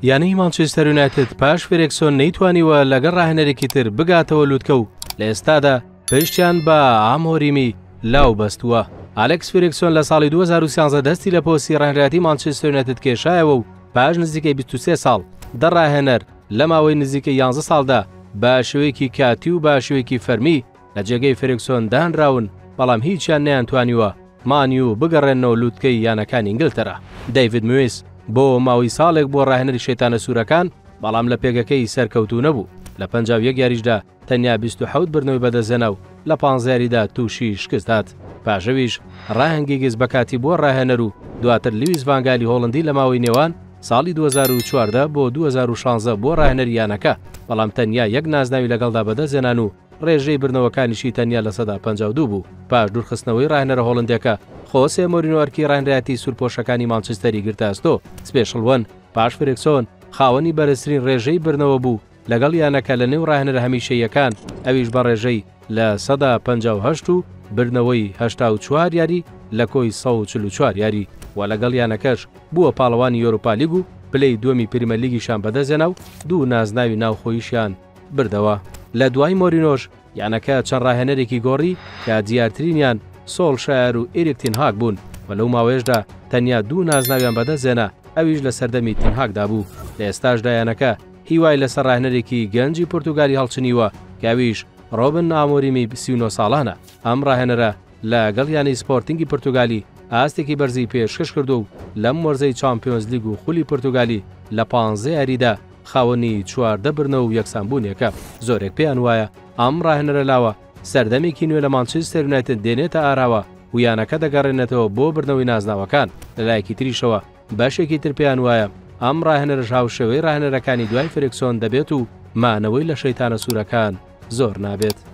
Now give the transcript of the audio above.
یانەی مانچستەر یونایتد پاش فێرێکسۆن نەیتوانیوە لەگەڵ ڕاهێنەرێکی تر بگاتەوە لووتکە و لە ئێستادا پشتیان بە ئامۆریمی لاو بەستووە. ئالێکس فێرێکسۆن لە ساڵی 2013 دەستی لە پۆستی ڕاهێنەری مانچستەر یونایتد کێشایەوە و پاش نزیکەی 23 ساڵ دەڕاهێنەر لە ماوەی نزیکەی 11 ساڵدا بە شێوەیەکی کاتی و بە شێوەیەکی فەرمی لە جێگەی فێرێکسۆن دانراون، بەڵام هیچیان نەیانتوانیوە مانیو بگەڕێنەوە لووتکەی یانەکانی ئینگلتەرا. دەیڤید مویس بۆ ماوەی ساڵێک بۆ ڕاهێنەری شەیتانە سوورەکان، بەڵام لە پێگەکەی سەرکەوتوو نەبوو. لە 51 یاریشدا تەنیا 27 بردنەوەی بەدەستهێنا و لە 15 یاریدا تووشی شکست هات. پاشەویش ڕاهەنگیگز بەکاتی بۆ ڕاهێنەر و دواتر لیویس ڤان گالی هۆڵندی لە ماوەی نێوان ساڵی 2014 بۆ 2016 بۆ ڕاهێنەریانەکە، بەڵام تەنیا یەک نازناوی لەگەڵدا بەدەستهێنان و ڕێژەی بردنەوەکانیشی تەنیا لە 52 بوو. پاش دوورخستنەوەی ڕاهێنەرە هۆڵندیەکە خۆسێ مۆرینۆ ئەرکی ڕاهێنەرایەتی سوورپۆشەکانی مانچستەری گرتاستۆ. سپێشڵ وەن پاش فێرێکسۆن خاوەنی بەرزترین ڕێژەی بردنەوە بوو لەگەڵ یانەکە لە نێو ڕاهێنەرە هەمیشەییەکان، ئەویش بە ڕێژەی لە 158 و بردنەوەی 84 یاری لە کۆی 144 یاری و لەگەڵ یانەکەش بووە پاڵەوانی یۆروپا لیگ و پلەی دووەمی پریمەر لیگیشان بەدەستهێنا و دوو نازناوی ناوخۆییشیان بردەوە. لە دوای مۆرینۆش یانەکە چەند ڕاهێنەرێکی گۆڕی کە دیارترینیان سۆڵشایر و ئێریک تین هاگ بوون و لەو ماوەیەشدا تەنیا دوو نازناویان بەدەستهێنا، ئەویش لە سەردەمی تین هاگدا بوو. لە ئێستاشدا یانەکە هیوای لەسەر ڕاهێنەرێکی گەنجی پورتوگالی هەڵچنیوە کە ئەویش ڕۆبن ئامۆریمی 39 ساڵانە. ئەم ڕاهێنەرە لەگەڵ یانەی سپۆرتینگی پورتوگالی ئاستێکی بەرزی پێشکەش کردو و لەم وەرزەی چامپیۆنز لیگ و خولی پورتوگالی لە 15 یاریدا خاوەنی 14 بردنەوە و یەکسانبوونیەکە. زۆرێک پێیان وایە ئەم ڕاهێنەرە لاوە سەردەمێکی نوێ لە مانچستەر یونایتد دێنێتە ئاراوە و یانەکە دەگەڕێنێتەوە بۆ بردنەوەی نازناوەکان. لەلایەکی تریشەوە بەشێکی تر پێیان وایە ئەم ڕاهێنەرەش هاوشێوەی ڕاهێنەرەکانی دوای فێرێکسۆن دەبێت و مانەوەی لە شەیتانە سوورەکان زۆر نابێت.